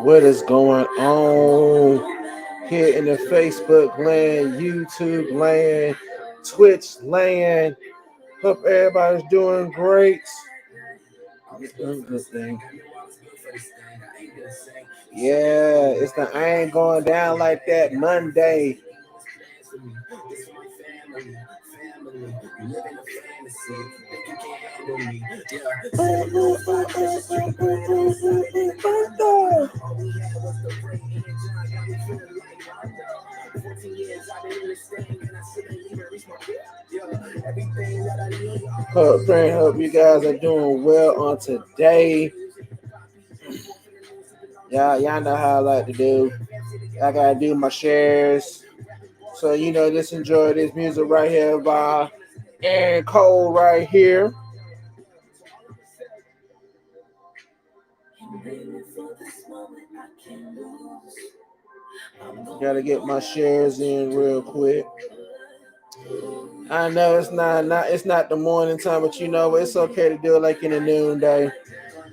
What is going on here in the Facebook land, YouTube land, Twitch land? Hope everybody's doing great. Good thing. Yeah, it's the I ain't going down like that Monday. Hope you guys are doing well on today. Y'all know how I like to do. I gotta do my shares. So just enjoy this music right here by Aaron Cole right here. Gotta get my shares in real quick. I know it's not the morning time, but it's okay to do it like in the noonday.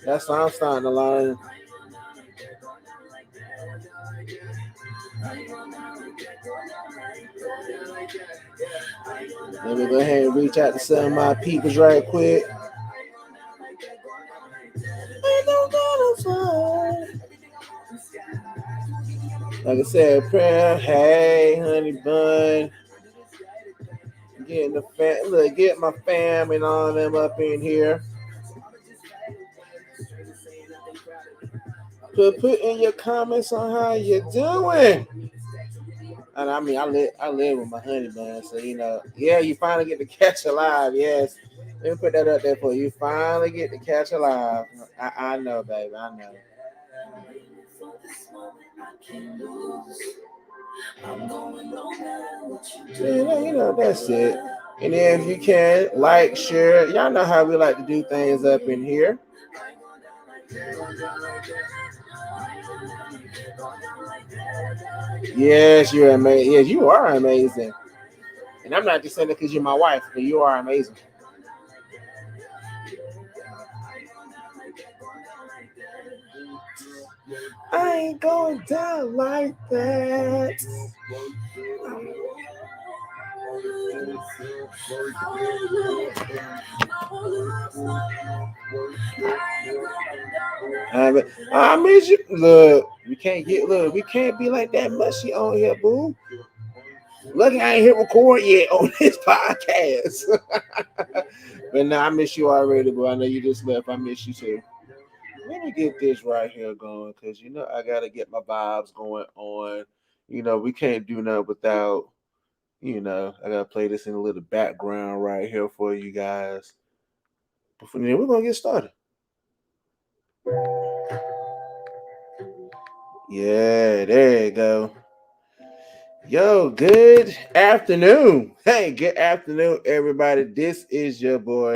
That's what I'm starting to learn. Let me go ahead and reach out to some of my peoples right quick. Like I said, prayer, hey, honey bun. Getting get my fam and all them up in here. Put in your comments on how you doing. And I mean, I live with my honey bun, so yeah, you finally get to catch a live. Yes, let me put that up there for you. Finally get to catch a live. I know, baby, I know. That's it. And then if you can, like, share. Y'all know how we like to do things up in here. Yes, you're amazing. Yes, you are amazing. And I'm not just saying it because you're my wife, but you are amazing. I ain't going down like that. I miss you. Look, we can't be like that mushy on here, boo. Look, I ain't hit record yet on this podcast. But now I miss you already, bro. I know you just left. I miss you too. Let me get this right here going because I gotta get my vibes going on. We can't do nothing without, I gotta play this in a little background right here for you guys. Before then, we're gonna get started. Yeah, there you go. Yo, good afternoon. Hey, good afternoon, everybody. This is your boy,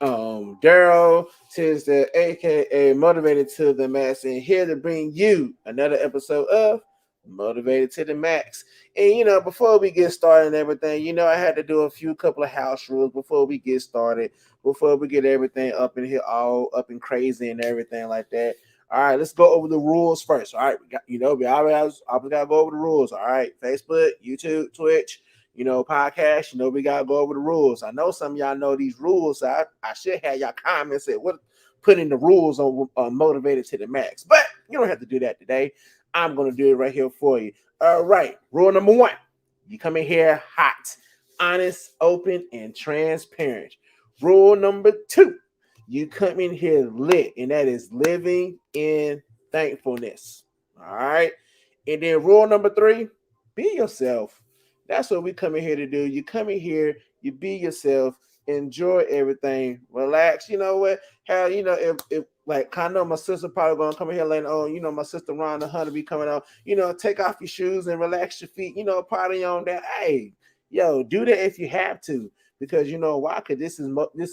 Daryl Tisdale, aka Motivated to the Max, and here to bring you another episode of Motivated to the Max. And before we get started and everything, I had to do a couple of house rules before we get started, before we get everything up in here, all up and crazy and everything like that. All right, let's go over the rules first. All right, we always gotta go over the rules. All right, Facebook, YouTube, Twitch, podcast, we gotta go over the rules. I know some of y'all know these rules. So I should have y'all comments at what putting the rules on Motivated to the Max. But you don't have to do that today. I'm gonna do it right here for you. All right, rule number 1. You come in here hot, honest, open, and transparent. Rule number 2. You come in here lit, and that is living in thankfulness. All right. And then rule number 3, be yourself. That's what we come in here to do. You come in here, you be yourself, enjoy everything, relax. You know what? How if like I know my sister probably gonna come in here later on. My sister Rhonda Hunter be coming out. Take off your shoes and relax your feet. Party on that. Hey, do that if you have to, because why? Because this is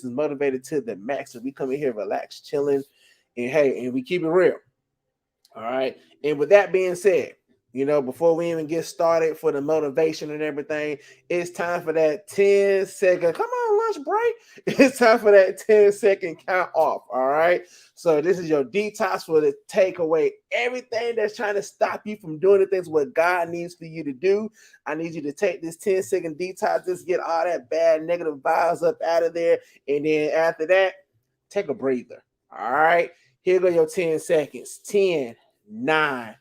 motivated to the max. So we come in here, relax, chilling, and hey, and we keep it real. All right. And with that being said, Before we even get started for the motivation and everything, it's time for that 10-second. Come on, lunch break. It's time for that 10-second count off. All right. So this is your detox for the take away everything that's trying to stop you from doing the things what God needs for you to do. I need you to take this 10-second detox, just get all that bad negative vibes up out of there. And then after that, take a breather. All right. Here go your 10 seconds. 10, 9,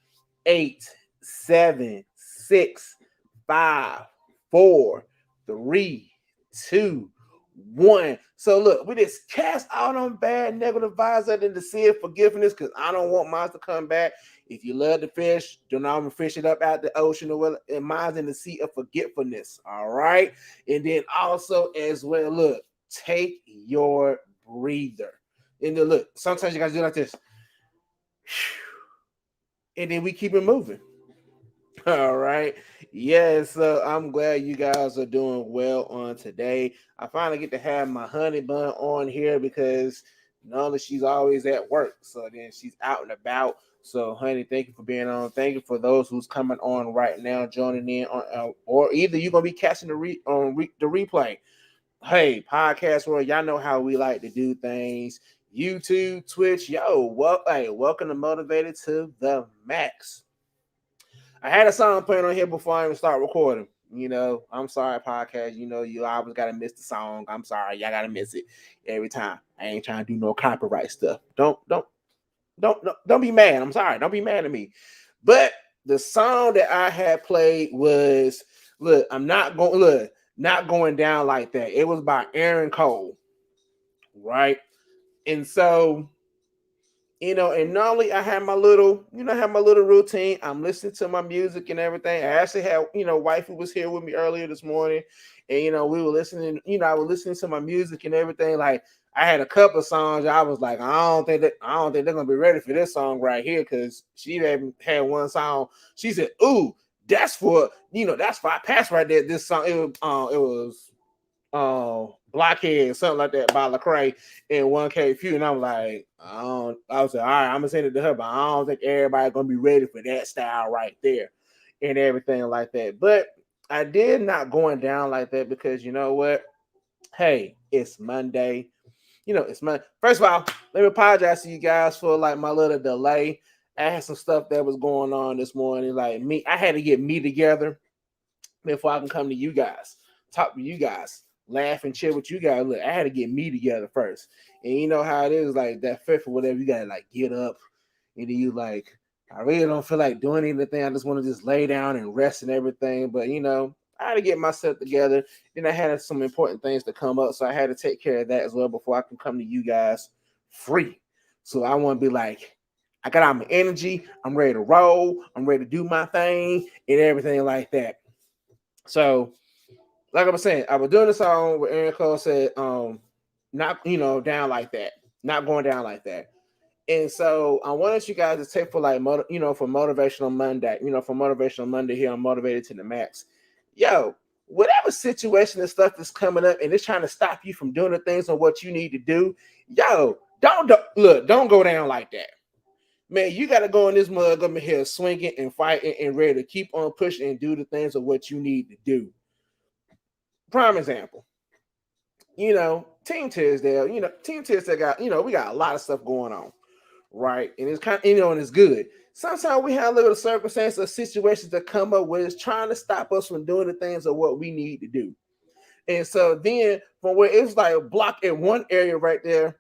8, 7, 6, 5, 4, 3, 2, 1. So look, we just cast all them bad negative vibes out in the sea of forgiveness because I don't want mine to come back. If you love to fish, do not fish it up out the ocean or well, and mine's in the sea of forgetfulness. All right. And then also as well, look, take your breather. And then look, sometimes you guys do like this. And then we keep it moving. All right. Yes, so I'm glad you guys are doing well on today. I finally get to have my honey bun on here because normally she's always at work. So then she's out and about. So, honey, thank you for being on. Thank you for those who's coming on right now, joining in on, or either you're gonna be catching the replay. Hey, podcast world, y'all know how we like to do things. YouTube, Twitch, welcome to Motivated to the Max. I had a song playing on here before I even start recording. I'm sorry, podcast. You always gotta miss the song. I'm sorry, y'all gotta miss it every time. I ain't trying to do no copyright stuff. Don't be mad. I'm sorry. Don't be mad at me. But the song that I had played was not going down like that. It was by Aaron Cole, right? And so and normally I have my little, routine. I'm listening to my music and everything. I actually had, wifey was here with me earlier this morning, and we were listening. I was listening to my music and everything. Like I had a couple of songs. I was like, I don't think they're gonna be ready for this song right here because she had one song. She said, "Ooh, that's for I passed right there." This song, it was Blockhead, something like that by Lecrae and 1K Few. And I'm like, I was like, all right, I'm gonna send it to her, but I don't think everybody's gonna be ready for that style right there and everything like that. But I did not going down like that because you know what? Hey, it's Monday. It's Monday. First of all, let me apologize to you guys for like my little delay. I had some stuff that was going on this morning. Like I had to get me together before I can come to you guys, talk to you guys, laugh and chill with you guys. Look, I had to get me together first. And you know how it is, like that fifth or whatever, you gotta like get up and then you like, I really don't feel like doing anything. I just want to just lay down and rest and everything. But I had to get myself together. Then I had some important things to come up. So I had to take care of that as well before I can come to you guys free. So I want to be like, I got all my energy. I'm ready to roll. I'm ready to do my thing and everything like that. So, like I was saying, I was doing the song where Aaron Cole said, not down like that, not going down like that. And so I wanted you guys to take for like for Motivational Monday, here on Motivated to the Max. Yo, whatever situation and stuff is coming up and it's trying to stop you from doing the things on what you need to do, yo, don't go down like that. Man, you got to go in this mug up in here swinging and fighting and ready to keep on pushing and do the things of what you need to do. Prime example, Team Tisdale, Team Tisdale got, we got a lot of stuff going on, right? And it's kind of, and it's good. Sometimes we have little circumstances or situations that come up where it's trying to stop us from doing the things of what we need to do. And so then from where it's like a block in one area right there,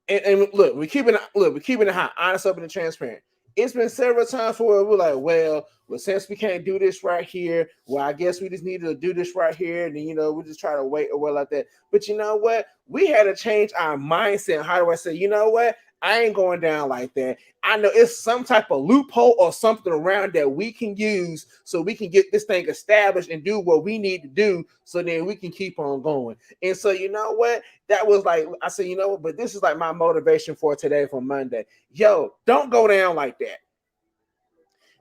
and look, we're keeping it hot, honest, open, and transparent. It's been several times where we're like, well, since we can't do this right here, well, I guess we just need to do this right here. And then, we just try to wait or well like that. But you know what? We had to change our mindset. How do I say, you know what? I ain't going down like that. I know it's some type of loophole or something around that we can use so we can get this thing established and do what we need to do so then we can keep on going. And so, you know what? That was like, I said, but this is like my motivation for today, for Monday. Yo, don't go down like that.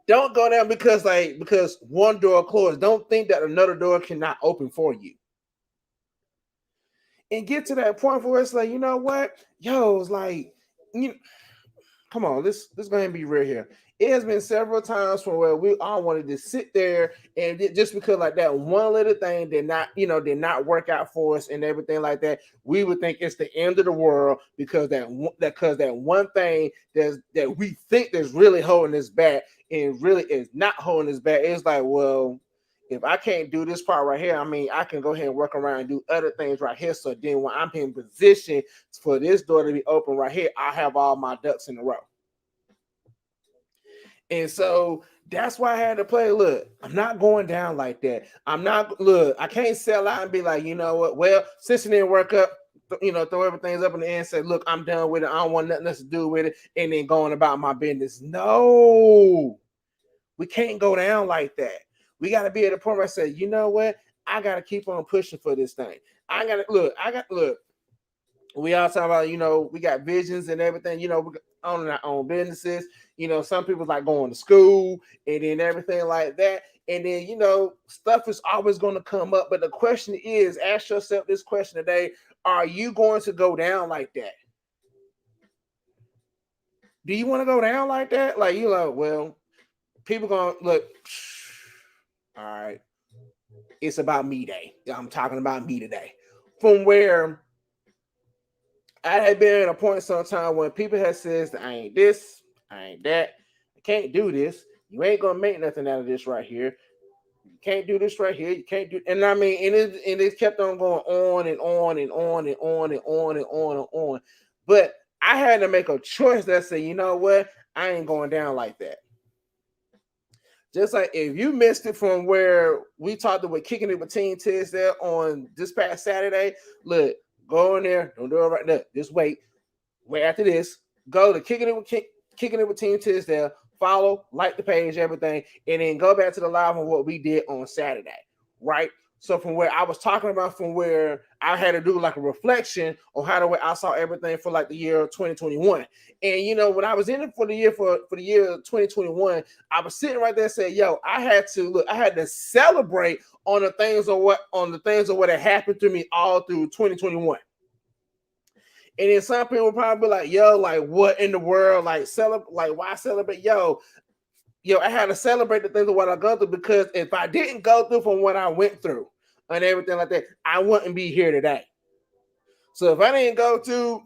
Don't go down because one door closed. Don't think that another door cannot open for you. And get to that point where it's like, you know what? Yo, it's like, come on, let's go ahead and be real here. It has been several times from where we all wanted to sit there and just because like that one little thing did not work out for us and everything like that, we would think it's the end of the world because that one thing that we think that's really holding us back and really is not holding us back. It's like, well, if I can't do this part right here, I mean, I can go ahead and work around and do other things right here. So then when I'm in position for this door to be open right here, I have all my ducks in a row. And so that's why I had to play. Look, I'm not going down like that. I can't sell out and be like, you know what? Well, since it didn't work up, throw everything up in the air and say, look, I'm done with it. I don't want nothing else to do with it. And then going about my business. No, we can't go down like that. We got to be at a point where I say, you know what? I got to keep on pushing for this thing. Look. We all talk about, we got visions and everything, we own our own businesses. Some people like going to school and then everything like that. And then, stuff is always going to come up. But the question is, ask yourself this question today. Are you going to go down like that? Do you want to go down like that? Like, well, people going to look, all right, it's about me day. I'm talking about me today. From where I had been at a point sometime when people had says, I ain't this, I ain't that, I can't do this. You ain't gonna make nothing out of this right here. You can't do this right here. You can't do, and I mean, and it kept on going on and on and on and on and on and on and on. But I had to make a choice that said, you know what, I ain't going down like that. Just like if you missed it from where we talked about kicking it with Team Tiz there on this past Saturday, look, go in there, don't do it right now. Just wait after this. Go to kicking it with Team Tiz there. Follow, like the page, everything, and then go back to the live on what we did on Saturday, right? So from where I was talking about, from where I had to do like a reflection on how the way I saw everything for like the year 2021. And when I was in it for the year 2021, I was sitting right there and saying, yo, I had to celebrate on the things of what had happened to me all through 2021. And then some people probably be like, yo, like what in the world? Like why celebrate? Yo, I had to celebrate the things of what I go through, because if I didn't go through from what I went through and everything like that, I wouldn't be here today. So if I ain't go through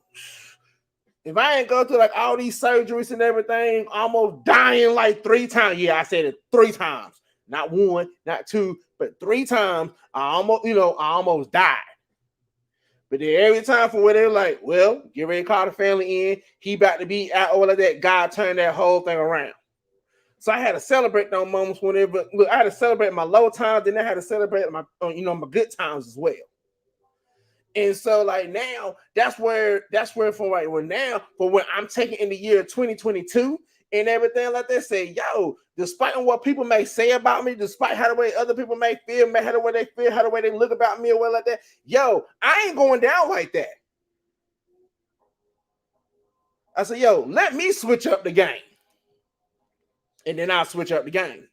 like all these surgeries and everything, almost dying like 3 times. Yeah, I said it 3 times. Not 1, not 2, but 3 times. I almost died. But then every time from where they're like, well, get ready to call the family in. He about to be out or like that. God turned that whole thing around. So I had to celebrate those moments whenever. Look, I had to celebrate my low times, then I had to celebrate my good times as well. And so like now, that's where from right now, but when I'm taking in the year 2022 and everything like that, say, yo, despite what people may say about me, despite how the way other people may feel, how the way they feel, how the way they look about me or what like that, yo, I ain't going down like that. I said, yo, let me switch up the game. And then I'll switch up the game.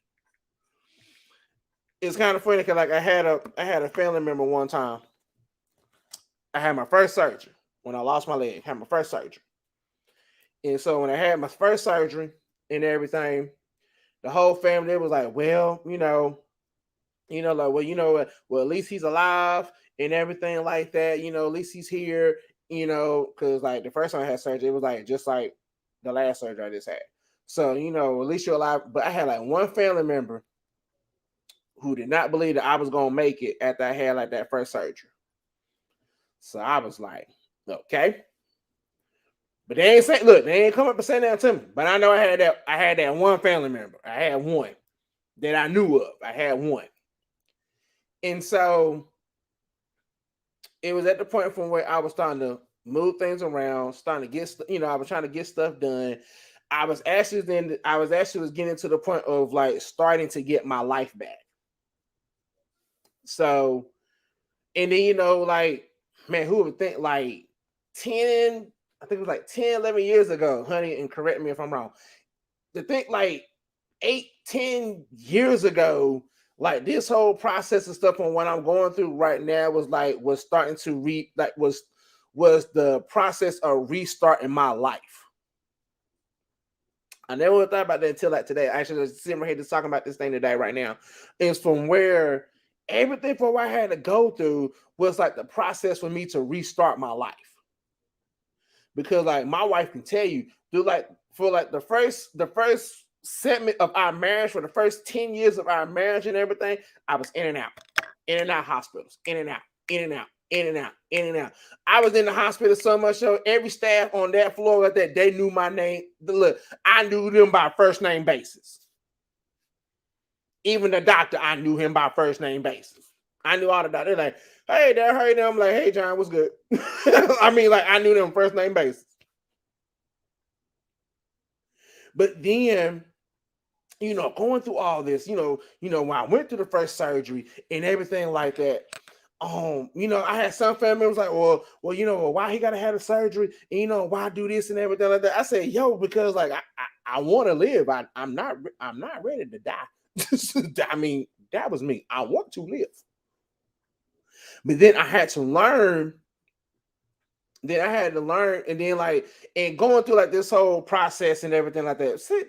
It's kind of funny because like I had a family member one time. I had my first surgery when I lost my leg. I had my first surgery. And so when I had my first surgery and everything, the whole family was like, well, well, at least he's alive and everything like that. At least he's here, because like the first time I had surgery, it was like just like the last surgery I just had. So, at least you're alive. But I had like one family member who did not believe that I was going to make it after I had like that first surgery. So I was like, okay. But they ain't come up and say that to me. But I know I had that one family member. I had one that I knew of. I had one. And so it was at the point from where I was starting to move things around, starting to get, I was trying to get stuff done. I was actually getting to the point of like starting to get my life back. So, and then, like, man, who would think like 10, I think it was like 10, 11 years ago, honey, and correct me if I'm wrong. To think like 8, 10 years ago, like this whole process and stuff on what I'm going through right now was starting to was the process of restarting my life. I never would have thought about that until like today. I actually just sitting right here just talking about this thing today right now. It's from where everything for what I had to go through was like the process for me to restart my life. Because like my wife can tell you, through like for like the first segment of our marriage, for the first 10 years of our marriage and everything, I was in and out hospitals, in and out, in and out, in and out, in and out. I was in the hospital so much so every staff on that floor like that, they knew my name. Look, I knew them by first name basis. Even the doctor, I knew him by first name basis. I knew all the doctors. They're like, hey, there, hey, there. I'm like, hey, John, what's good? I mean, like, I knew them first name basis. But then, going through all this, when I went through the first surgery and everything like that, I had some family members like, well, why he gotta have the surgery, and why do this and everything like that. I said, yo, because like I want to live. I'm not ready to die. I mean, that was me. I want to live. But then I had to learn. And then and going through like this whole process and everything like that. See,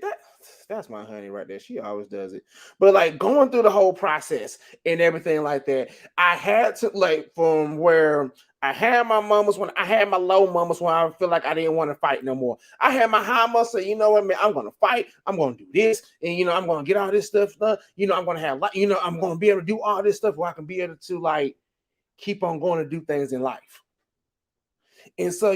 that's my honey right there. She always does it. But like going through the whole process and everything like that, I had to like from where I had my moments when I had my low moments when I feel like I didn't want to fight no more. I had my high moments. So you know what, man? I'm gonna fight. I'm gonna do this, and I'm gonna get all this stuff done. I'm gonna have I'm gonna be able to do all this stuff where I can be able to like keep on going to do things in life. And so,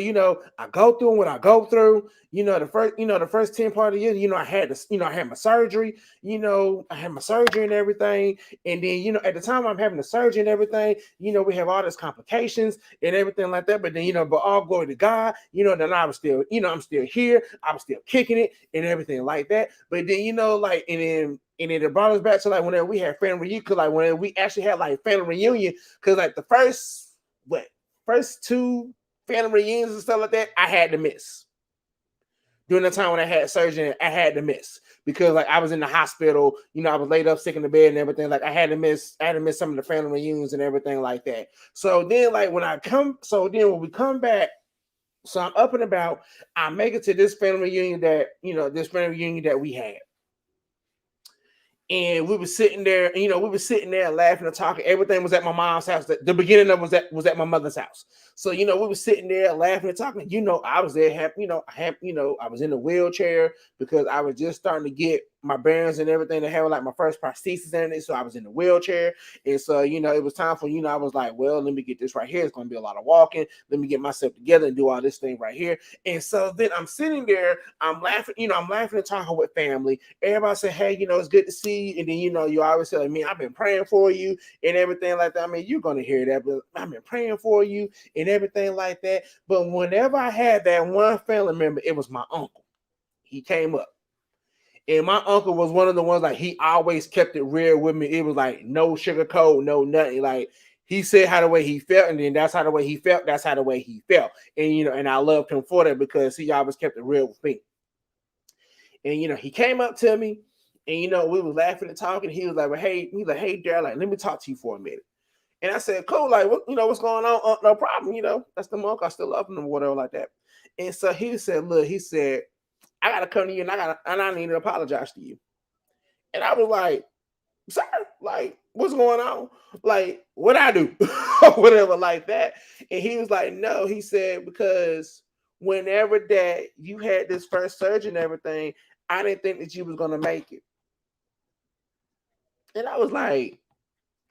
I go through what I go through, the first 10 part of the year, I had this, I had my surgery, I had my surgery and everything. And then, at the time I'm having the surgery and everything, we have all these complications and everything like that. But then, but all glory to God, then I was still, I'm still here. I was still kicking it and everything like that. But then, and then it brought us back to like whenever we had family reunion, because like when we actually had like family reunion, because like the first two family reunions and stuff like that, I had to miss. During the time when I had surgery, I had to miss because like I was in the hospital, I was laid up sick in the bed and everything. Like I had to miss some of the family reunions and everything like that. So then like when we come back, so I'm up and about, I make it to this family reunion that we had. And we were sitting there, laughing and talking. Everything was at my mom's house. The beginning of it was at my mother's house. So, we were sitting there laughing and talking. I was there happy, I was in a wheelchair because I was just starting to get my bearings and everything to have like my first prosthesis in it. So I was in the wheelchair. And so, it was time for, I was like, well, let me get this right here. It's going to be a lot of walking. Let me get myself together and do all this thing right here. And so then I'm sitting there, I'm laughing and talking with family. Everybody said, hey, it's good to see you. And then, you always say, like, me, I've been praying for you and everything like that. I mean, you're going to hear that, but I've been praying for you and everything like that. But whenever I had that one family member, it was my uncle. He came up. And my uncle was one of the ones like he always kept it real with me. It was like no sugarcoat, no nothing. Like he said how the way he felt, and then that's how the way he felt. That's how the way he felt. And and I loved him for that because he always kept it real with me. And he came up to me, and we were laughing and talking. He was like, "Well, hey, Darryl, like, let me talk to you for a minute." And I said, "Cool, like, what, what's going on? No problem. That's the monk. I still love him or whatever like that." And so he said, "Look," he said, I gotta come to you and I need to apologize to you. And I was like, sir, like, what's going on? Like, what I do? Or whatever, like that. And he was like, no, he said, because whenever that you had this first surgery and everything, I didn't think that you was gonna make it. And I was like,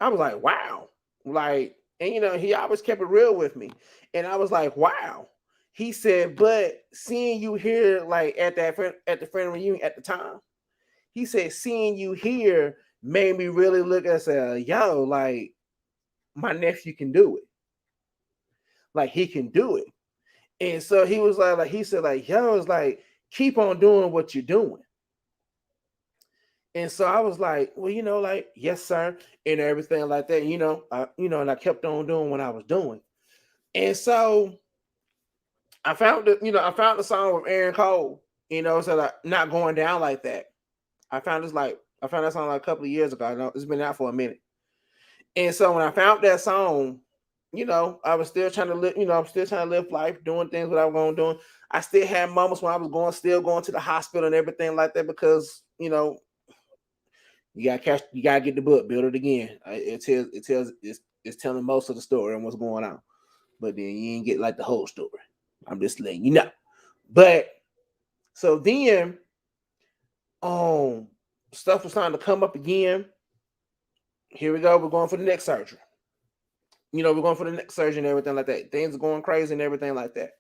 wow. Like, and he always kept it real with me. And I was like, wow. He said, but seeing you here, like at the friend reunion at the time, he said, seeing you here made me really look and say, yo, like my nephew can do it. Like he can do it. And so he was he said, like, yo, it's like, keep on doing what you're doing. And so I was like, well, like, yes, sir, and everything like that, and I kept on doing what I was doing. And so I found the song with Aaron Cole, so like not going down like that. I found that song like a couple of years ago. I know it's been out for a minute. And so when I found that song, I was still trying to live, I'm still trying to live life, doing things what I was going to do. I still had moments when I was still going to the hospital and everything like that because, you gotta get the book, build it again. It's telling most of the story and what's going on, but then you ain't get like the whole story. I'm just letting you know. But so then, stuff was starting to come up again. Here we go. We're going for the next surgery. We're going for the next surgery and everything like that. Things are going crazy and everything like that.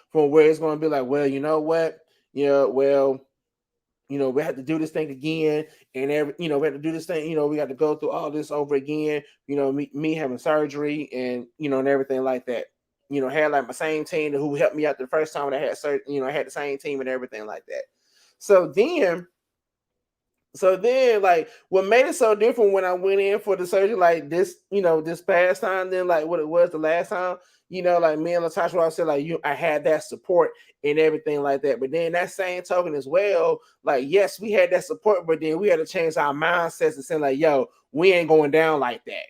From where it's going to be like, well, you know what? We have to do this thing again, and we have to do this thing. We got to go through all this over again. Me having surgery and everything like that. Had like my same team who helped me out the first time when I had surgery. I had the same team and everything like that. So then, like, what made it so different when I went in for the surgery, like this, this past time, than like what it was the last time, like me and Latasha, I said, like, I had that support and everything like that. But then that same token as well, like, yes, we had that support, but then we had to change our mindsets and say, like, yo, we ain't going down like that.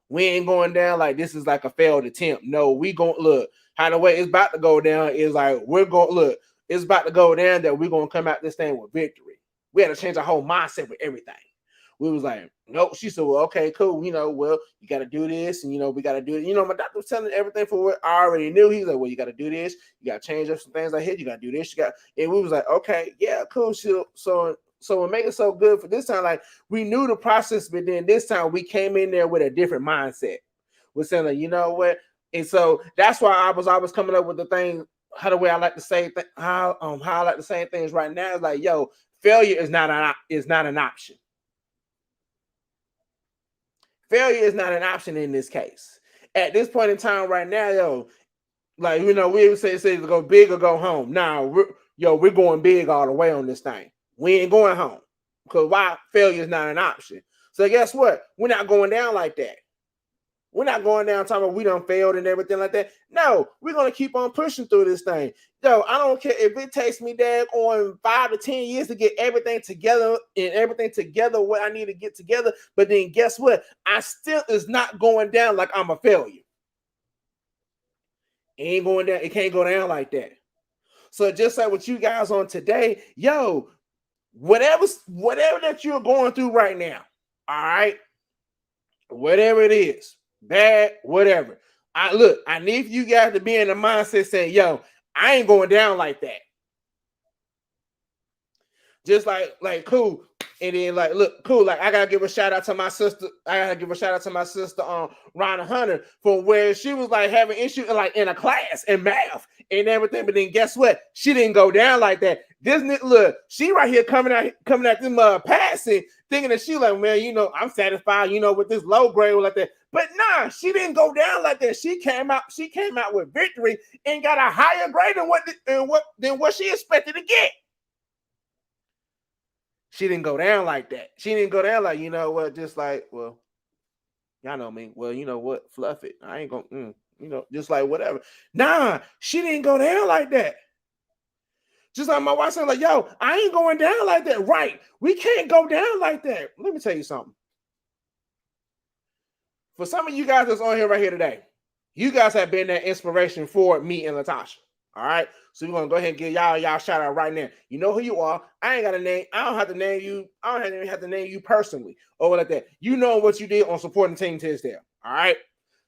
We ain't going down like this is like a failed attempt. No, we going to look how the way it's about to go down is like we're going to look. It's about to go down that we're going to come out this thing with victory. We had to change our whole mindset with everything. We was like, nope. She said, well, okay, cool. Well, you got to do this, and we got to do it. My doctor was telling everything for what I already knew. He's like, well, you got to do this. You got to change up some things I hit. You got to do this. And we was like, okay, yeah, cool. So what made it so good for this time, like we knew the process, but then this time we came in there with a different mindset. We're saying, like, you know what? And so that's why I was always coming up with the thing. How the way I like to say how I like to say things right now is like, yo, failure is not an option. Failure is not an option in this case. At this point in time, right now, yo, like we would say to go big or go home. Now, we're going big all the way on this thing. We ain't going home because why? Failure is not an option. So guess what? We're not going down like that. We're not going down talking about we done failed and everything like that. No, we're gonna keep on pushing through this thing. Yo, I don't care if it takes me on 5 to 10 years to get everything together what I need to get together. But then guess what? I still is not going down like I'm a failure. It ain't going down. It can't go down like that. So just like what you guys on today, yo, whatever that you're going through right now, all right, whatever it is, bad, whatever. I need you guys to be in the mindset saying, yo, I ain't going down like that. Just like cool. And then like, look, cool. Like I gotta give a shout out to my sister. Rhonda Hunter, for where she was like having issues like in a class in math and everything. But then guess what? She didn't go down like that. This look, she right here coming at them passing, thinking that she like, man, I'm satisfied, with this low grade like that. But nah, she didn't go down like that. She came out with victory and got a higher grade than what she expected to get. She didn't go down like that. She didn't go down like, just like, well, y'all know me. Well, you know what? Fluff it. I ain't gonna, just like whatever. Nah, she didn't go down like that. Just like my wife said, like, yo, I ain't going down like that. Right. We can't go down like that. Let me tell you something. For some of you guys that's on here right here today, you guys have been that inspiration for me and Latasha. All right. So we're gonna go ahead and give y'all shout out right now. You know who you are. I ain't got a name. I don't have to name you. I don't even have to name you personally or like that. You know what you did on supporting Team Tisdale. All right.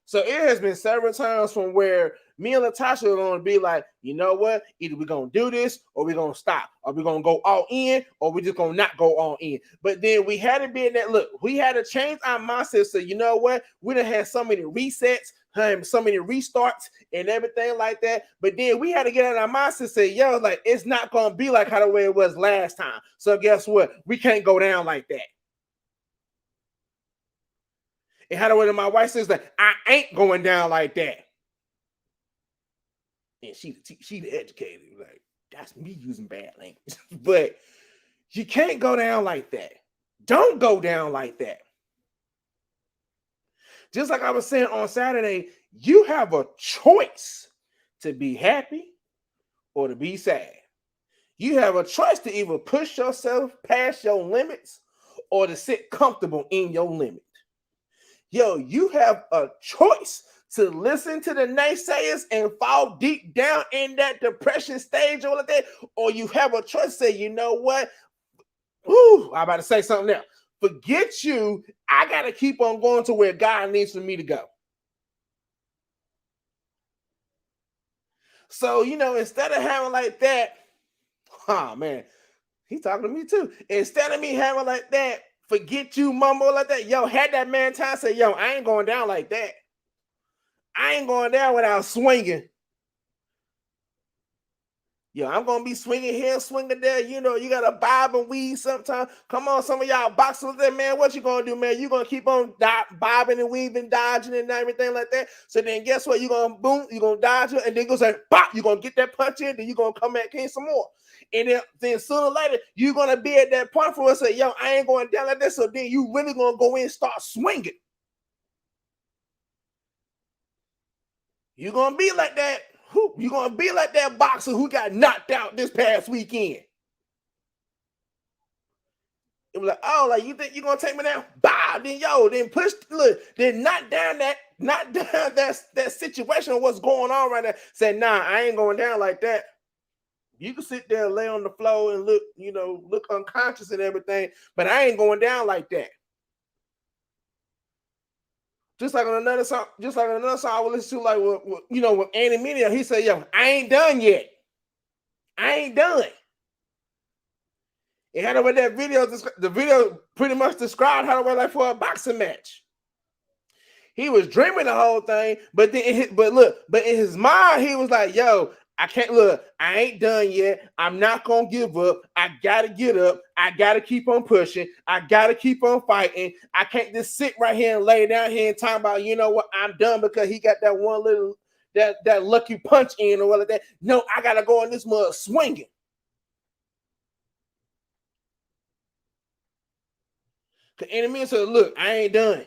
So it has been several times from where me and Latasha are going to be like, you know what? Either we're going to do this or we're going to stop. Or we're going to go all in or we're just going to not go all in. But then we had to be in that look. We had to change our mindset. So you know what? We done had so many resets, so many restarts and everything like that. But then we had to get out of our mindset and say, yo, like, it's not going to be like how the way it was last time. So guess what? We can't go down like that. And how the way my wife says that I ain't going down like that. And she the educated, like that's me using bad language. But you can't go down like that. Don't go down like that. Just like I was saying on Saturday, you have a choice to be happy or to be sad. You have a choice to either push yourself past your limits or to sit comfortable in your limit. Yo, you have a choice to listen to the naysayers and fall deep down in that depression stage or like that, or you have a choice to say, you know what? Ooh, I'm about to say something else. Forget you. I gotta keep on going to where God needs for me to go. So, instead of having like that, oh man, he talking to me too. Instead of me having like that, forget you mumble like that. Yo, had that man time say, yo, I ain't going down like that. I ain't going down without swinging. Yo, I'm gonna be swinging here, swinging there. You gotta bob and weave sometimes. Come on, some of y'all boxers there, man. What you gonna do, man? You gonna keep on bobbing and weaving, dodging and everything like that. So then, guess what? You gonna boom, you gonna dodge it, and then go say, pop. You gonna get that punch in, then you gonna come back in some more. And then sooner or later, you're gonna be at that point for us. Say, yo, I ain't going down like this. So then you really gonna go in and start swinging. You're gonna be like that. You're gonna be like that boxer who got knocked out this past weekend. It was like, oh, like you think you're gonna take me down? Bow, then push, look, then not down that situation of what's going on right now. Say, nah, I ain't going down like that. You can sit there and lay on the floor and look unconscious and everything, but I ain't going down like that. Just like on another song, I would listen to, like with Andy Mineo, he said, yo, I ain't done yet. I ain't done. It had over that video. The video pretty much described how to wear like for a boxing match. He was dreaming the whole thing, but in his mind, he was like, "Yo, I can't look. I ain't done yet. I'm not gonna give up. I gotta get up. I gotta keep on pushing. I gotta keep on fighting. I can't just sit right here and lay down here and talk about, you know what, I'm done because he got that one little that lucky punch in or what like that. No, I gotta go in this mud swinging." The enemy said, "Look, I ain't done."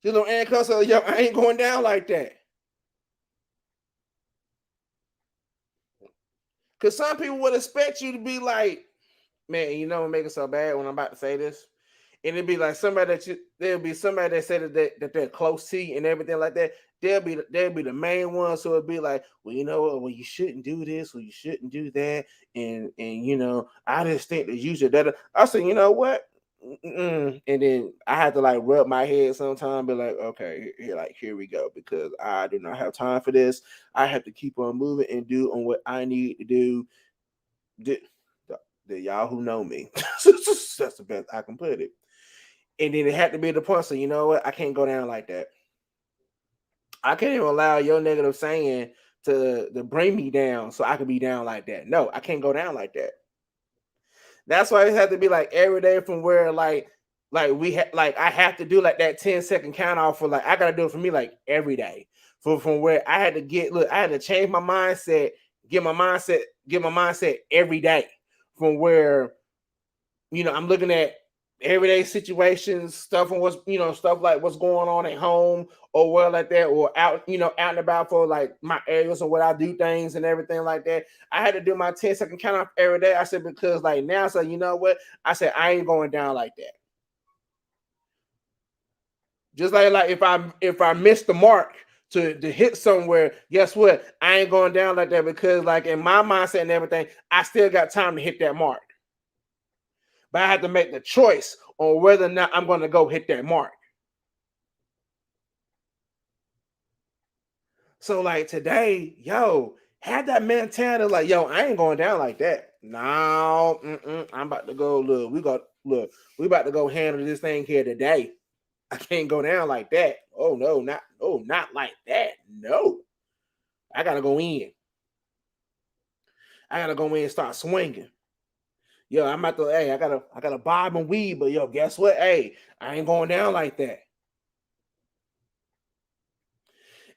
This little Ant said, "Yo, I ain't going down like that." Because some people would expect you to be like, man, what make it so bad when I'm about to say this? And it'd be like there'll be somebody that said that they're close to you and everything like that. They'll be the main one. So it'd be like, well, you know what? Well, you shouldn't do this, or you shouldn't do that. And I just think that you should. I said, you know what? And then I had to like rub my head sometimes, be like, okay, here we go, because I do not have time for this. I have to keep on moving and do on what I need to do. The y'all who know me, that's the best I can put it. And then it had to be the point. So you know what? I can't go down like that. I can't even allow your negative saying to bring me down, so I could be down like that. No, I can't go down like that. That's why it had to be like every day, from where I have to do like that 10-second count off for, like, I gotta do it for me like every day. From where I had to I had to change my mindset, get my mindset every day. From where I'm looking at everyday situations, stuff and stuff like what's going on at home or what like that, or out and about for like my areas or what I do things and everything like that. I had to do my 10-second count off every day. I said, because like now, so you know what? I said, I ain't going down like that. Just like if I miss the mark to hit somewhere, guess what? I ain't going down like that, because like in my mindset and everything, I still got time to hit that mark. But I have to make the choice on whether or not I'm going to go hit that mark. So like today, yo, had that mentality like, yo, I ain't going down like that. No, I'm about to go. We about to go handle this thing here today. I can't go down like that. Oh no, not like that. No, I gotta go in. I gotta go in and start swinging. Yo, I'm about to. Hey, I gotta bob and weave. But yo, guess what? Hey, I ain't going down like that.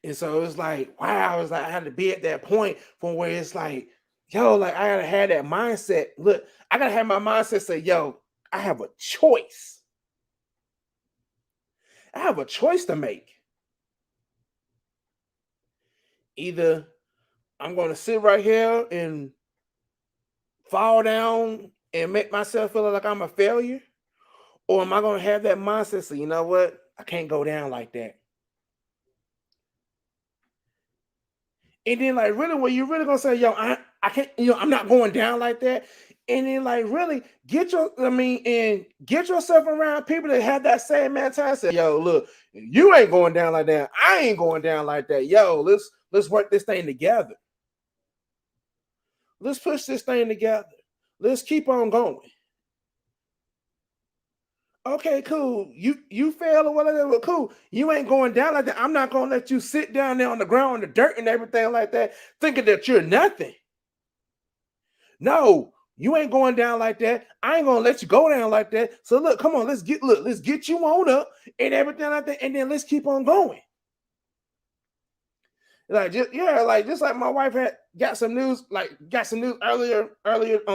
And so it's like, wow, it's like I had to be at that point from where it's like, yo, like I gotta have that mindset. Look, I gotta have my mindset say, yo, I have a choice. I have a choice to make. Either I'm gonna sit right here and fall down and make myself feel like I'm a failure, Or am I going to have that mindset? So, you know what? I can't go down like that. And then, like, really, when you really gonna say, yo, I can't, I'm not going down like that. And then, like, really and get yourself around people that have that same mentality. Say, yo, look, you ain't going down like that. I ain't going down like that. Yo, let's work this thing together. Let's push this thing together. Let's keep on going. Okay, cool. You fail or whatever. Well, cool. You ain't going down like that. I'm not gonna let you sit down there on the ground, in the dirt, and everything like that, thinking that you're nothing. No, you ain't going down like that. I ain't gonna let you go down like that. So look, come on, let's get you on up and everything like that, and then let's keep on going. Like just like my wife got some news earlier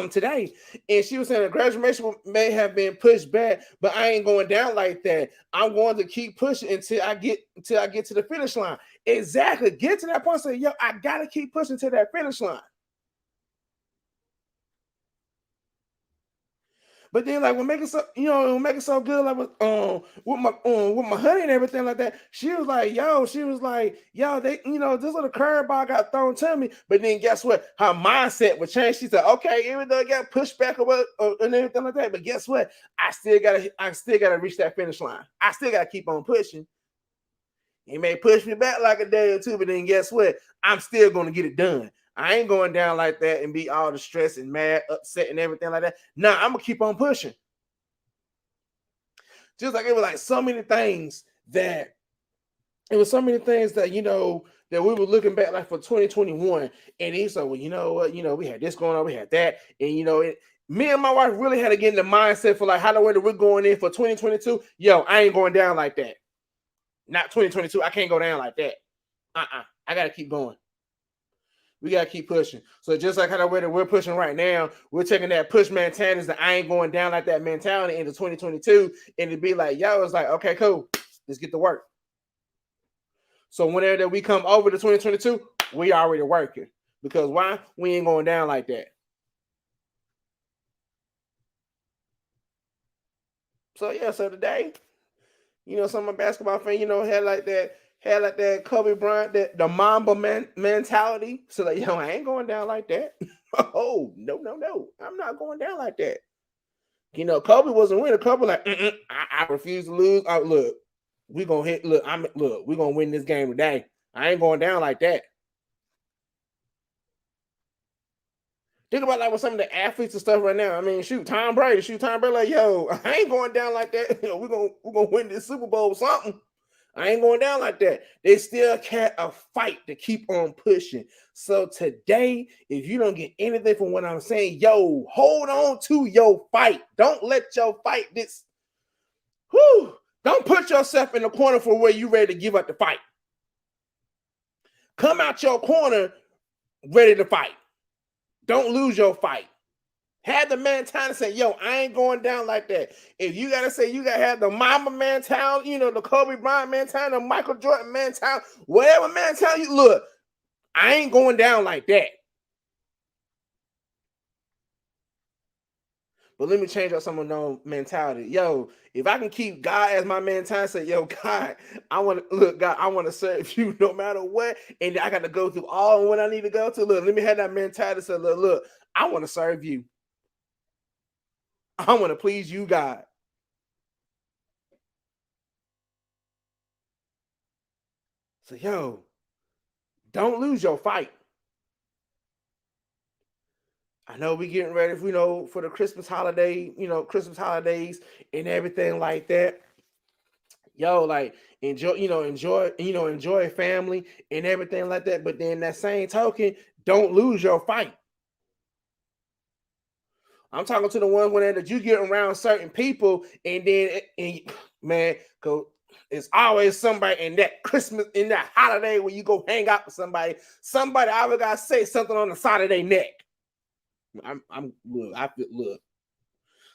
today, and she was saying the graduation may have been pushed back, but I ain't going down like that. I'm going to keep pushing until I get to the finish line. Exactly, get to that point. Say, yo, I gotta keep pushing to that finish line. But then, like, make it so good, like with my honey and everything like that. She was like, yo, they, this little curveball got thrown to me. But then, guess what? Her mindset would change. She said, okay, even though it got pushed back and everything like that, but guess what? I still gotta reach that finish line. I still gotta keep on pushing. He may push me back like a day or two, but then guess what? I'm still gonna get it done. I ain't going down like that and be all distressed and mad, upset, and everything like that. Nah, I'm gonna keep on pushing. Just like it was like so many things that that we were looking back like for 2021, and he said, well, you know what, we had this going on, we had that, and me and my wife really had to get in the mindset for like how the way that we're going in for 2022. Yo, I ain't going down like that. Not 2022. I can't go down like that. I gotta keep going. We gotta keep pushing. So just like how the way that we're pushing right now, we're taking that push mentality that I ain't going down like that mentality into 2022, and to be like, yo, it's like, okay, cool, let's get to work. So whenever that we come over to 2022, we already working. Because why? We ain't going down like that. So yeah, so today, some of my basketball fans, had like that Kobe Bryant, that the Mamba mentality. So like, yo, I ain't going down like that. Oh, no, I'm not going down like that. Kobe wasn't winning. Kobe like, I refuse to lose. Oh, look, we're gonna hit. Look, we're gonna win this game today. I ain't going down like that. Think about like with some of the athletes and stuff right now. I mean, Tom Brady, like, yo, I ain't going down like that. We're gonna win this Super Bowl or something. I ain't going down like that. They still had a fight to keep on pushing. So today, if you don't get anything from what I'm saying, yo, hold on to your fight. Don't let your fight this. Don't put yourself in the corner for where you ready to give up the fight. Come out your corner ready to fight. Don't lose your fight. Have the mentality to say, yo, I ain't going down like that. If you gotta say you gotta have the Mamba mentality, the Kobe Bryant mentality, the Michael Jordan mentality, whatever mentality you look, I ain't going down like that. But let me change up some of my mentality. Yo, if I can keep God as my mentality, say, yo, God, I want to serve you no matter what. And I got to go through all what I need to go to. Look, let me have that mentality. Say, look, I want to serve you. I want to please you, God. So, yo, don't lose your fight. I know we getting ready, for the Christmas holiday, Christmas holidays and everything like that. Yo, like enjoy family and everything like that. But then that same token, don't lose your fight. I'm talking to the one when that you get around certain people, and then man, go. It's always somebody in that Christmas, in that holiday when you go hang out with somebody. Somebody always gotta say something on the side of their neck. Look.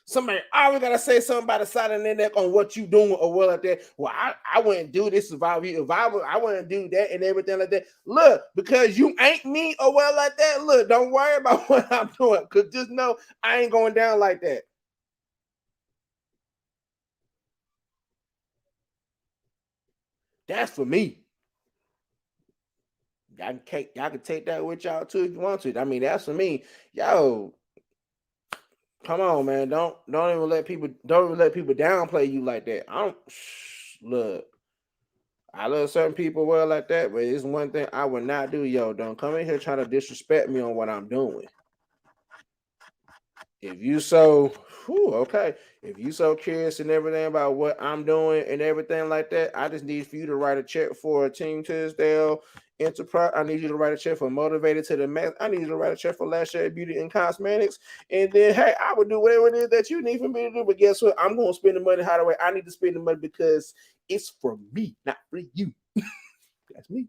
Somebody always gotta say something by the side of their neck on what you doing or what like that. Well, I wouldn't do this if I wouldn't do that and everything like that. Look, because you ain't me or well like that. Look, don't worry about what I'm doing. Cause just know I ain't going down like that. That's for me. Y'all can take that with y'all too if you want to. I mean, that's for me. Yo, come on, man. Don't even let people downplay you like that. I don't look. I love certain people well like that, but it's one thing I would not do. Yo, don't come in here trying to disrespect me on what I'm doing. If you so okay, if you so curious and everything about what I'm doing and everything like that, I just need for you to write a check for Team Tisdale Enterprise. I need you to write a check for Motivated to the Max. I need you to write a check for Last Shade Beauty and Cosmetics. And then, hey, I would do whatever it is that you need for me to do. But guess what? I'm going to spend the money how the way I need to spend the money because it's for me, not for you. That's me.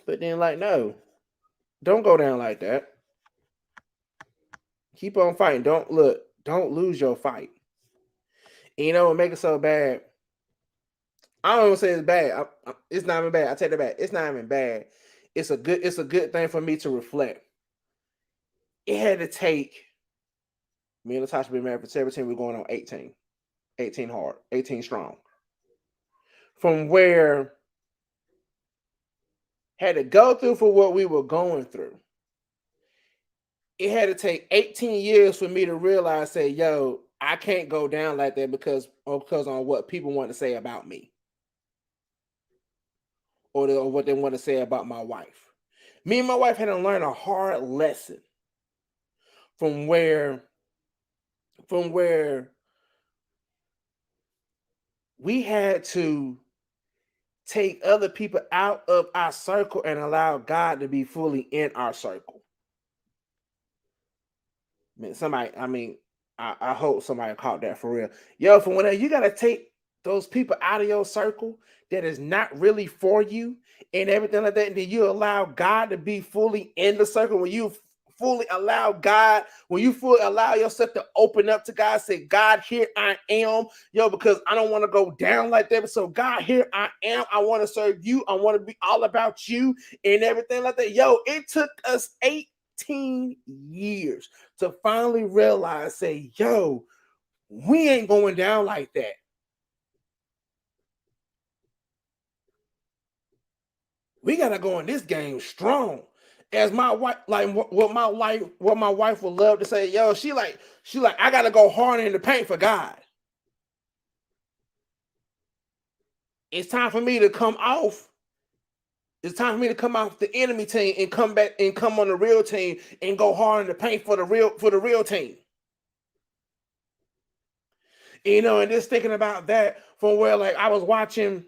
But then, like, no, don't go down like that. Keep on fighting. Don't lose your fight. And you know what make it so bad? I don't even say it's bad. It's not even bad. I take it back. It's not even bad. It's a good thing for me to reflect. It had to take me and Latasha been married for 17. We're going on 18. 18 hard. 18 strong. From where had to go through for what we were going through. It had to take 18 years for me to realize, say, yo, I can't go down like that because on what people want to say about me. Or what they want to say about my wife. Me and my wife had to learn a hard lesson from where we had to take other people out of our circle and allow God to be fully in our circle. I hope somebody caught that for real. Yo, for whenever you gotta take those people out of your circle that is not really for you and everything like that, and then you allow God to be fully in the circle. When you fully allow God, when you fully allow yourself to open up to God, say, God, here I am, yo, because I don't want to go down like that. So God, here I am. I want to serve you. I want to be all about you and everything like that. Yo, it took us 18 years to finally realize, say, yo, we ain't going down like that. We gotta go in this game strong. As my wife, like what my wife would love to say, yo, she like, I gotta go hard in the paint for God. It's time for me to come off. It's time for me to come off the enemy team and come back and come on the real team and go hard in the paint for the real team. You know, and just thinking about that from where like I was watching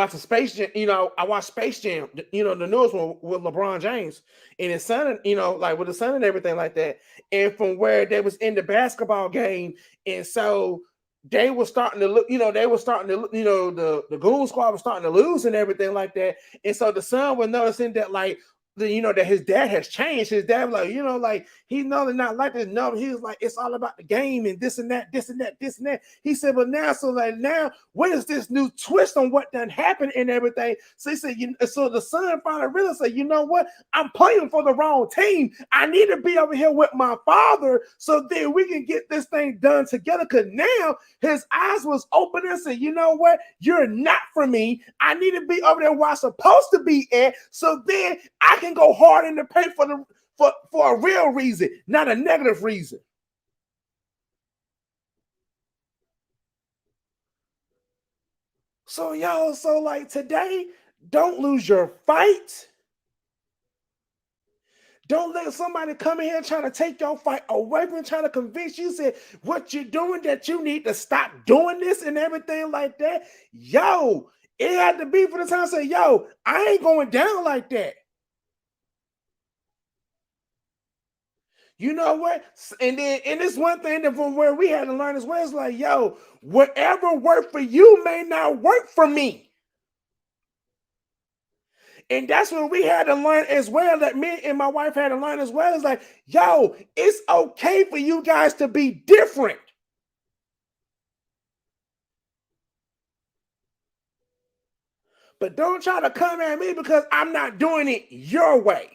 Space Jam. You know, I watched Space Jam, you know, the newest one with LeBron James and his son, you know, like with his son and everything like that. And from where they was in the basketball game, and so they were starting to look, you know, the Goon Squad was starting to lose and everything like that. And so the son was noticing that, like, that his dad has changed. His dad was like, you know, like he's not like this. No, he was like, it's all about the game and this and that, this and that, this and that. He said, but now, so like now, what is this new twist on what done happened and everything? So he said, so the son finally realized, you know what? I'm playing for the wrong team. I need to be over here with my father so then we can get this thing done together. Because now his eyes was open and said, you know what? You're not for me. I need to be over there where I'm supposed to be at. So then I can go hard in the paint for a real reason, not a negative reason. So y'all, so like today, don't lose your fight. Don't let somebody come in here trying to take your fight away from trying to convince you, say what you're doing, that you need to stop doing this and everything like that. Yo, it had to be for the time to say, yo, I ain't going down like that. You know what? And it's one thing that from where we had to learn as well. It's like, yo, whatever worked for you may not work for me. And that's what we had to learn as well. That me and my wife had to learn as well. It's like, yo, it's okay for you guys to be different. But don't try to come at me because I'm not doing it your way.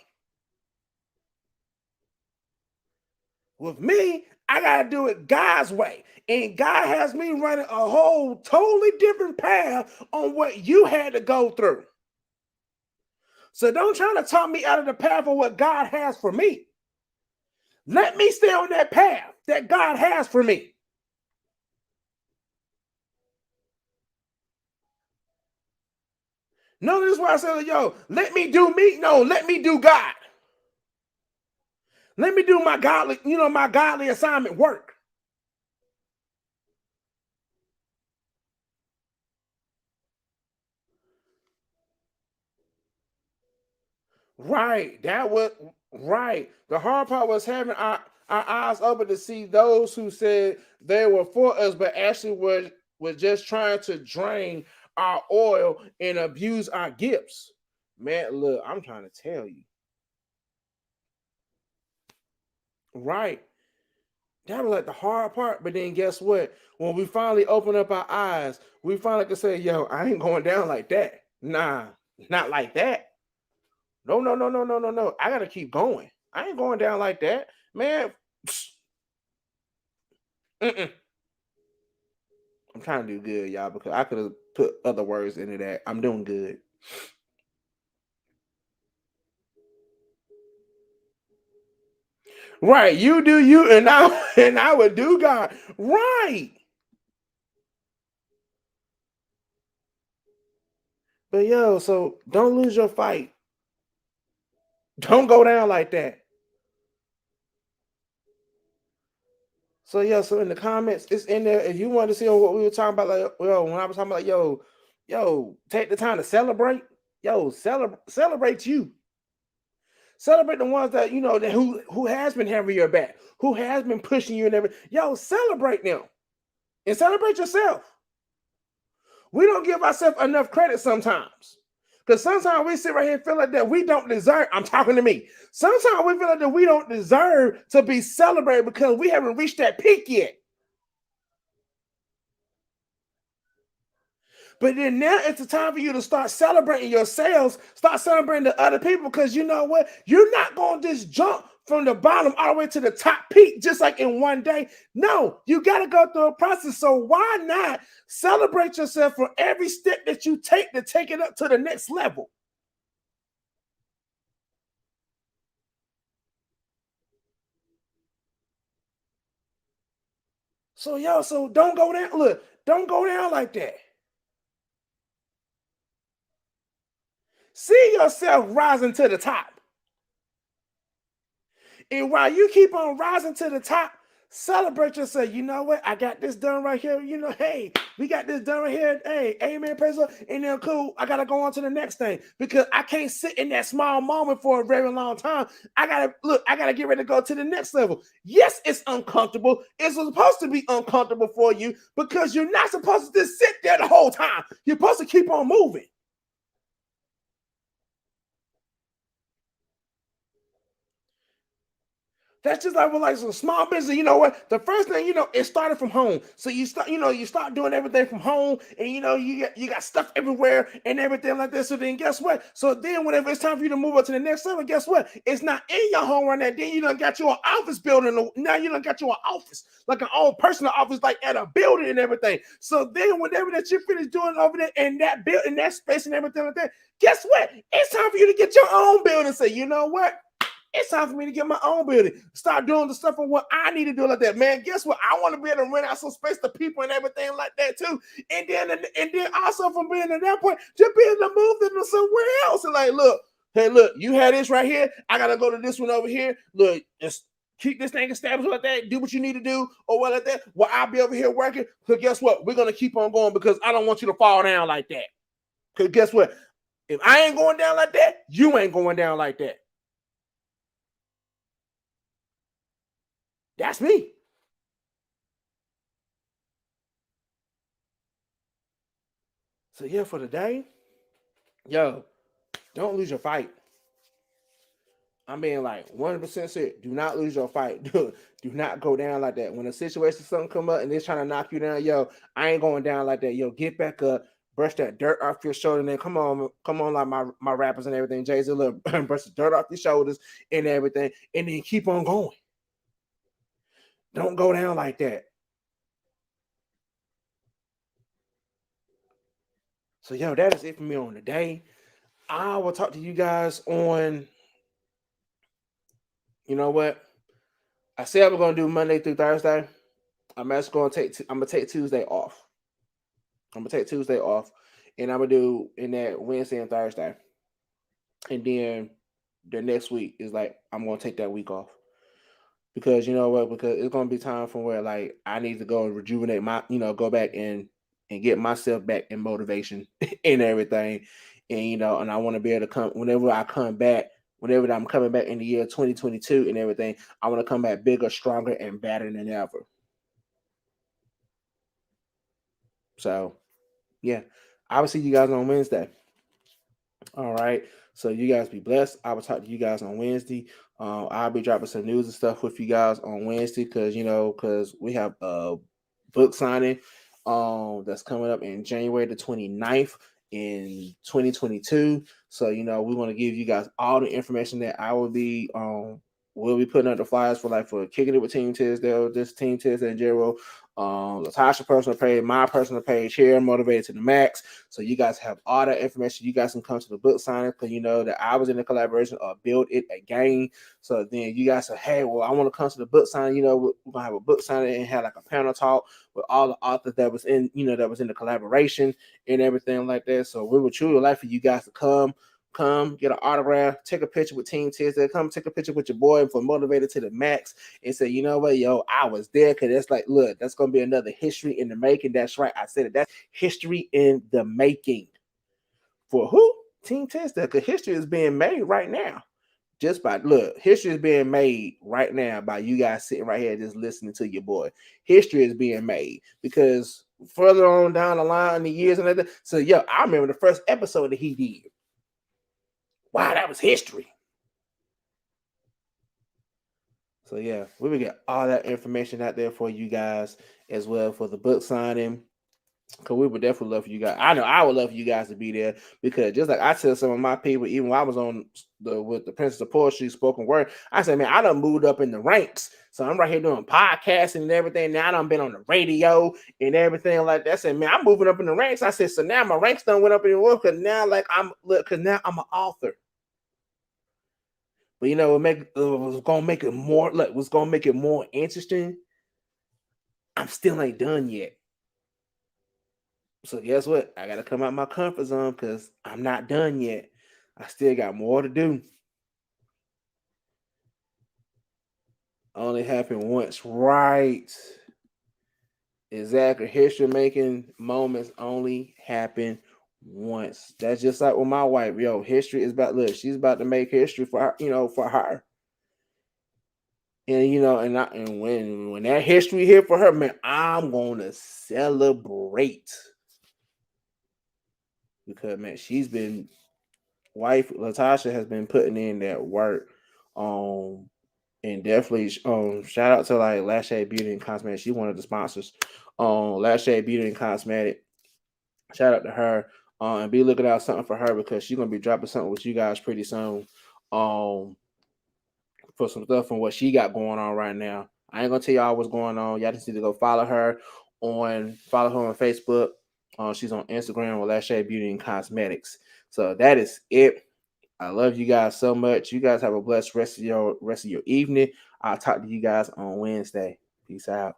With me, I gotta do it God's way. And God has me running a whole totally different path on what you had to go through. So don't try to talk me out of the path of what God has for me. Let me stay on that path that God has for me. No, this is why I said, yo, let me do me. No, let me do God. Let me do my godly, my godly assignment work. Right. That was right. The hard part was having our eyes open to see those who said they were for us, but actually were just trying to drain our oil and abuse our gifts. Man, look, I'm trying to tell you. Right. That was like the hard part. But then guess what? When we finally open up our eyes, we finally can say, yo, I ain't going down like that. Nah, not like that. No, no, no, no, no, no, no. I gotta keep going. I ain't going down like that, man. Mm-mm. I'm trying to do good, y'all, because I could have put other words into that. I'm doing good. Right. You do you, and I and I would do God. Right. But yo, so don't lose your fight. Don't go down like that. So yeah, so in the comments, it's in there. If you want to see what we were talking about, like when I was talking about, like, yo, take the time to celebrate. Yo, celebrate you. Celebrate the ones that that who has been having your back, who has been pushing you and everything. Yo, celebrate them and celebrate yourself. We don't give ourselves enough credit sometimes. Because sometimes we sit right here and feel like that we don't deserve. I'm talking to me. Sometimes we feel like that we don't deserve to be celebrated because we haven't reached that peak yet. But then now it's the time for you to start celebrating yourselves, start celebrating the other people, because you know what? You're not going to just jump from the bottom all the way to the top peak just like in one day. No, you got to go through a process. So why not celebrate yourself for every step that you take to take it up to the next level? So don't go down. Look, don't go down like that. See yourself rising to the top. And while you keep on rising to the top, celebrate yourself. You know what? I got this done right here. Hey, we got this done right here. Hey, amen, praise the Lord. And then cool. I gotta go on to the next thing because I can't sit in that small moment for a very long time. I gotta get ready to go to the next level. Yes, it's uncomfortable. It's supposed to be uncomfortable for you because you're not supposed to just sit there the whole time. You're supposed to keep on moving. That's just like with like some small business. You know what? The first thing it started from home. So you start doing everything from home, and you got stuff everywhere and everything like this. So then guess what? So then whenever it's time for you to move up to the next level, guess what? It's not in your home right now. Then you done got your office building. Now you done got your office, like an own personal office, like at a building and everything. So then whenever that you finish doing over there in that building, that space and everything like that, guess what? It's time for you to get your own building. Say, you know what? It's time for me to get my own building. Start doing the stuff on what I need to do like that. Man, guess what? I want to be able to rent out some space to people and everything like that too. And then also from being at that point, just being able to move them to somewhere else. And like, look, hey, look, you had this right here. I gotta go to this one over here. Look, just keep this thing established like that. Do what you need to do, or what like that. Well, I'll be over here working. So guess what? We're gonna keep on going because I don't want you to fall down like that. Because guess what? If I ain't going down like that, you ain't going down like that. That's me. So yeah, for the day, yo, don't lose your fight. I'm being like 100% serious. Do not lose your fight. Do not go down like that. When a situation something come up and they're trying to knock you down, yo, I ain't going down like that. Yo, get back up, brush that dirt off your shoulder, and then come on, like my rappers and everything. Jay Z, look, brush the dirt off your shoulders and everything, and then keep on going. Don't go down like that. So, yo, that is it for me on the day. I will talk to you guys on, you know what? I said I'm going to do Monday through Thursday. I'm actually going to I'm going to take Tuesday off. I'm going to take Tuesday off. And I'm going to do in that Wednesday and Thursday. And then the next week is like, I'm going to take that week off. Because you know what? Because it's going to be time from where like I need to go and rejuvenate my, go back and get myself back in motivation and everything. And I want to be able to come whenever I come back, whenever I'm coming back in the year 2022 and everything, I want to come back bigger, stronger, and better than ever. So, yeah, I will see you guys on Wednesday. All right. So you guys be blessed. I will talk to you guys on Wednesday. I'll be dropping some news and stuff with you guys on Wednesday because we have a book signing that's coming up in January the 29th in 2022. So we want to give you guys all the information that I will be we'll be putting up the flyers for Kicking It with Team Tisdale, this Team Tisdale and Jero, Latasha personal page, my personal page here, Motivated to the Max. So you guys have all that information. You guys can come to the book signing because you know that I was in the collaboration of Build It Again. So then you guys say, hey, well, I want to come to the book signing. We're gonna have a book signing and have like a panel talk with all the authors that was in, that was in the collaboration and everything like that. So we would truly like for you guys to come, get an autograph, take a picture with Team Tisdale, come take a picture with your boy for Motivated to the Max and say, you know what, yo, I was there. Cause that's like, look, that's going to be another history in the making. That's right. I said it. That's history in the making. For who? Team Tisdale. Cause history is being made right now. History is being made right now by you guys sitting right here just listening to your boy. History is being made because further on down the line in the years and that. So, yo, I remember the first episode that he did. Wow, that was history. So yeah, we will get all that information out there for you guys as well for the book signing. Cause we would definitely love for you guys. I know I would love for you guys to be there because just like I tell some of my people, even when I was on with the Princess of Poetry spoken word, I said, man, I done moved up in the ranks. So I'm right here doing podcasting and everything. Now I done been on the radio and everything like that. I said, man, I'm moving up in the ranks. I said, so now my ranks done went up in the world because now now I'm an author. But what's gonna make it more interesting? I'm still ain't done yet. So guess what? I gotta come out my comfort zone because I'm not done yet. I still got more to do. Only happened once, right? Exactly. History making moments only happen once. That's just like with my wife. Yo, history is she's about to make history for her, for her. And when that history here for her, man, I'm gonna celebrate because man, wife Latasha has been putting in that work. And definitely shout out to like Last Shade Beauty and Cosmetic. She's one of the sponsors. Last Shade Beauty and Cosmetic. Shout out to her. And be looking out something for her because she's gonna be dropping something with you guys pretty soon. For some stuff from what she got going on right now. I ain't gonna tell y'all what's going on. Y'all just need to go follow her on Facebook. She's on Instagram with Last Shade Beauty and Cosmetics. So that is it. I love you guys so much. You guys have a blessed rest of your evening. I'll talk to you guys on Wednesday. Peace out.